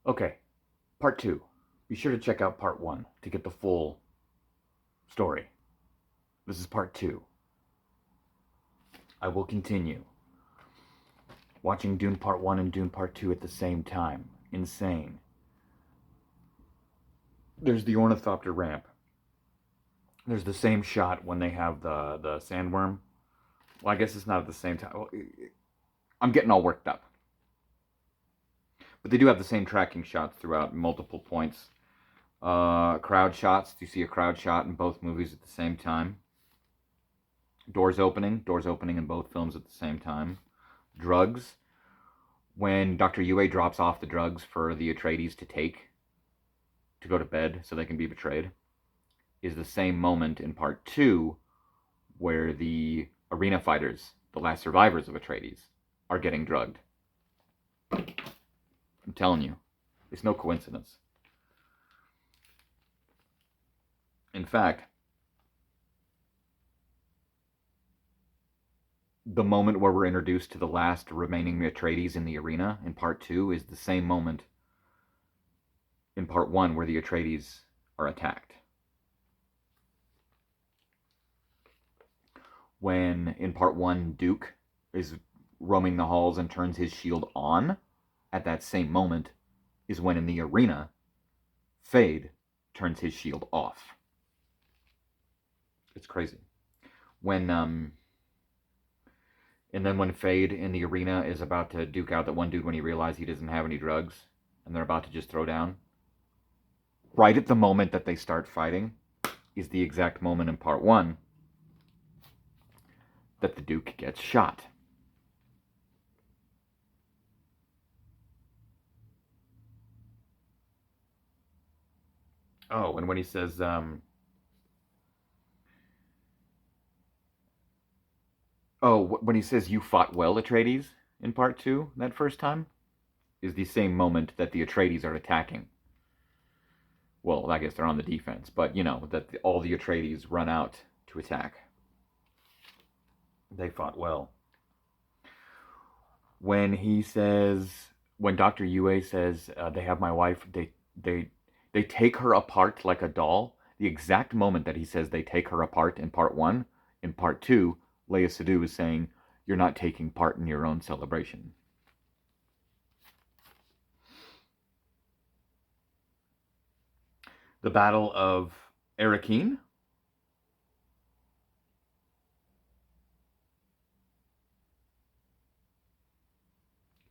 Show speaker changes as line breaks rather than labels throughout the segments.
Okay, part two. Be sure to check out part one to get the full story. This is part two. I will continue. Watching Dune part one and Dune part two at the same time. Insane. There's the ornithopter ramp. There's the same shot when they have the sandworm. Well, I guess it's not at the same time. Well, I'm getting all worked up. But they do have the same tracking shots throughout multiple points. Crowd shots. You see a crowd shot in both movies at the same time. Doors opening in both films at the same time. Drugs. When Dr. Yue drops off the drugs for the Atreides to take to go to bed so they can be betrayed, is the same moment in part two where the arena fighters, the last survivors of Atreides, are getting drugged. I'm telling you, it's no coincidence. In fact, the moment where we're introduced to the last remaining Atreides in the arena in part two is the same moment in part one where the Atreides are attacked. When in part one Duke is roaming the halls and turns his shield on, at that same moment is when in the arena Fade turns his shield off. It's crazy. When and then when Fade in the arena is about to duke out that one dude when he realizes he doesn't have any drugs and they're about to just throw down, right at the moment that they start fighting is the exact moment in part one that the Duke gets shot. Oh, and when he says, when he says, "You fought well, Atreides," in part two, that first time, is the same moment that the Atreides are attacking. Well, I guess they're on the defense, but that all the Atreides run out to attack. They fought well. When he says, when Dr. Yue says, they have my wife, they take her apart like a doll. The exact moment that he says they take her apart in part one, in part two, Leia Sadu is saying, "You're not taking part in your own celebration." The Battle of Arrakeen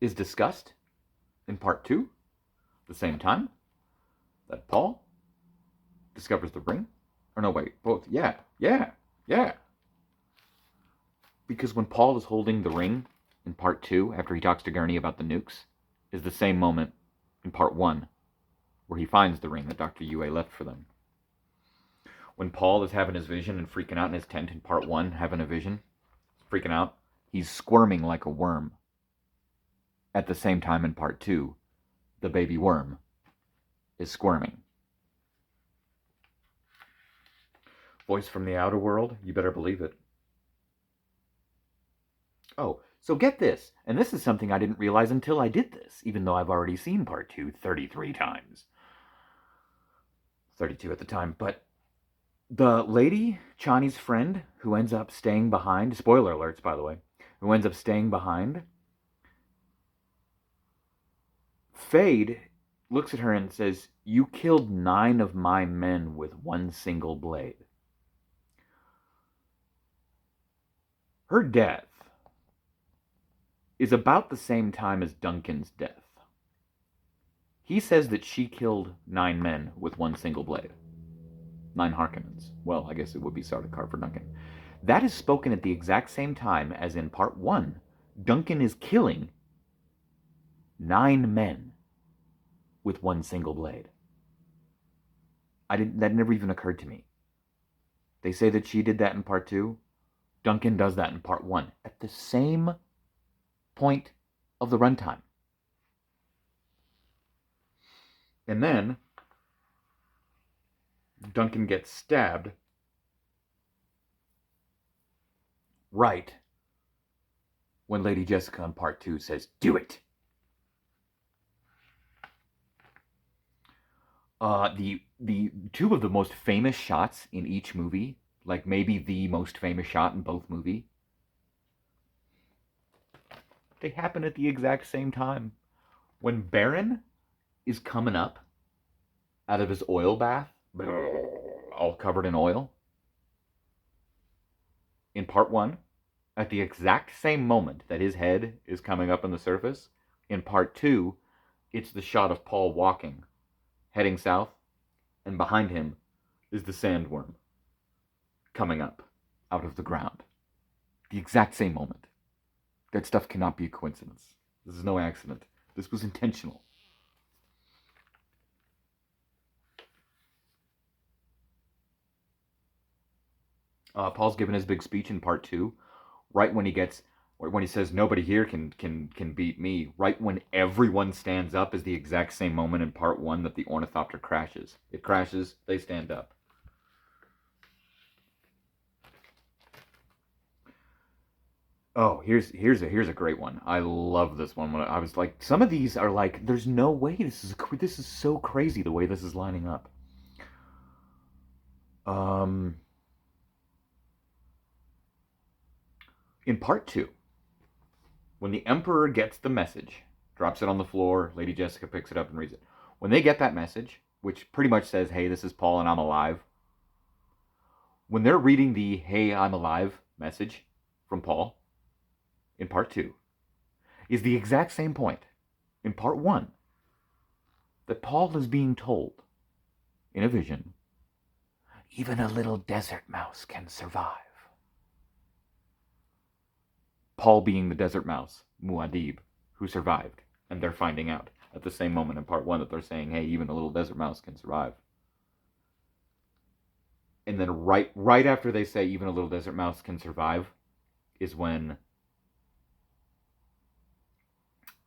is discussed in part two, the same time that Paul discovers the ring. Or no, wait, both. Yeah. Because when Paul is holding the ring in part two, after he talks to Gurney about the nukes, is the same moment in part one where he finds the ring that Dr. Yue left for them. When Paul is having his vision and freaking out in his tent in part one, having a vision, freaking out, he's squirming like a worm. At the same time in part two, the baby worm is squirming. Voice from the outer world, you better believe it. Oh, so get this, and this is something I didn't realize until I did this, even though I've already seen part two 33 times. 32 at the time, but the lady, Chani's friend, who ends up staying behind, spoiler alerts, by the way, who ends up staying behind, Fade looks at her and says, "You killed 9 of my men with one single blade." Her death is about the same time as Duncan's death. He says that she killed 9 men with one single blade. 9 Harkonnens. Well, I guess it would be Sardaukar for Duncan. That is spoken at the exact same time as in part 1. Duncan is killing 9 men with one single blade. That never even occurred to me. They say that she did that in part 2. Duncan does that in part 1 at the same point of the runtime. And then Duncan gets stabbed right when Lady Jessica in part 2 says, "Do it." The two of the most famous shots in each movie, like maybe the most famous shot in both movie, they happen at the exact same time. When Baron is coming up out of his oil bath, all covered in oil, in part one, at the exact same moment that his head is coming up on the surface, in part two, it's the shot of Paul walking, heading south, and behind him is the sandworm coming up out of the ground. The exact same moment. That stuff cannot be a coincidence. This is no accident. This was intentional. Paul's given his big speech in part two, right when he says nobody here can beat me. Right when everyone stands up is the exact same moment in part one that the ornithopter crashes. It crashes, they stand up. Oh, here's a great one. I love this one. When I was like, some of these are like, there's no way this is so crazy the way this is lining up. Um, in part two, when the Emperor gets the message, drops it on the floor, Lady Jessica picks it up and reads it. When they get that message, which pretty much says, "Hey, this is Paul and I'm alive," when they're reading the "Hey, I'm alive" message from Paul in part two, is the exact same point in part one that Paul is being told in a vision, even a little desert mouse can survive. Paul being the desert mouse, Muad'Dib, who survived, and they're finding out at the same moment in part one that they're saying, "Hey, even a little desert mouse can survive." And then right after they say even a little desert mouse can survive is when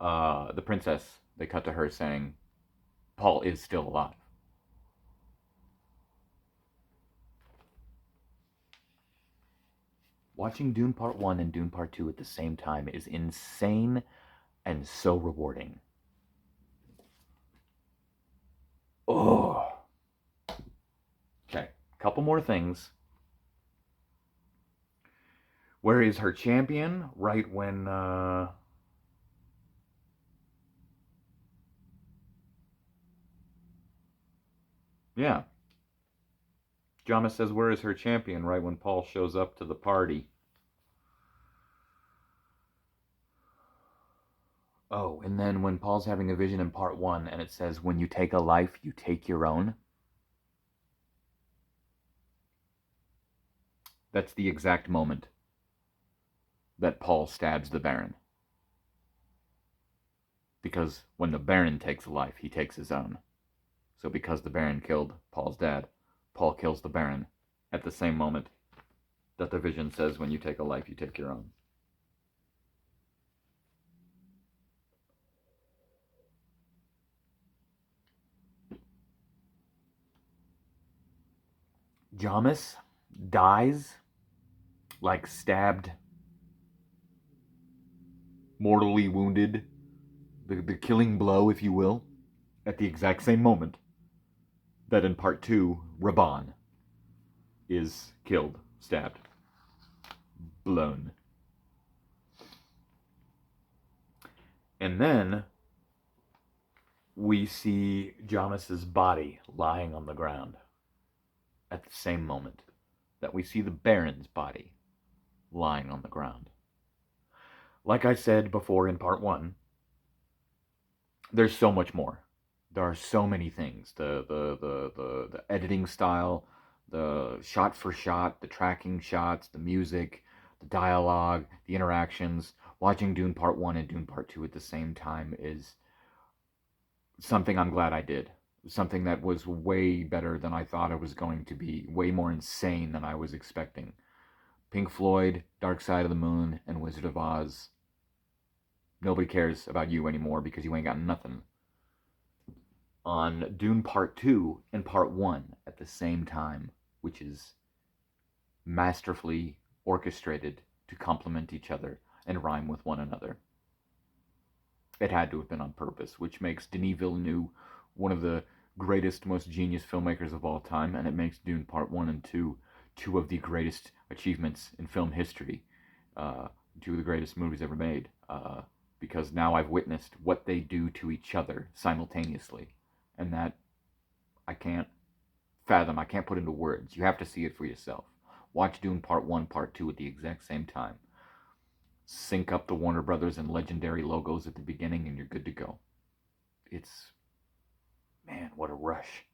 the princess, they cut to her saying, Paul is still alive. Watching Dune Part 1 and Dune Part 2 at the same time is insane and so rewarding. Oh. Okay, couple more things. Where is her champion? Right when yeah. Jama says, "Where is her champion?" Right when Paul shows up to the party. Oh, and then when Paul's having a vision in part one and it says, "When you take a life, you take your own." That's the exact moment that Paul stabs the Baron. Because when the Baron takes a life, he takes his own. So because the Baron killed Paul's dad, Paul kills the Baron at the same moment that the vision says, "When you take a life, you take your own." Jamis dies, like stabbed, mortally wounded, the killing blow, if you will, at the exact same moment that in part two, Raban is killed, stabbed, blown. And then we see Jamis's body lying on the ground at the same moment that we see the Baron's body lying on the ground. Like I said before in part one, there's so much more. There are so many things. The editing style, the shot for shot, the tracking shots, the music, the dialogue, the interactions. Watching Dune Part 1 and Dune Part 2 at the same time is something I'm glad I did. Something that was way better than I thought it was going to be. Way more insane than I was expecting. Pink Floyd, Dark Side of the Moon, and Wizard of Oz. Nobody cares about you anymore because you ain't got nothing. On Dune Part 2 and Part 1 at the same time, which is masterfully orchestrated to complement each other and rhyme with one another. It had to have been on purpose, which makes Denis Villeneuve one of the greatest, most genius filmmakers of all time, and it makes Dune Part 1 and 2 two of the greatest achievements in film history, uh, two of the greatest movies ever made, because now I've witnessed what they do to each other simultaneously, and that I can't fathom, I can't put into words. You have to see it for yourself. Watch Dune Part 1, Part 2 at the exact same time. Sync up the Warner Brothers and Legendary logos at the beginning, and you're good to go. It's, man, what a rush.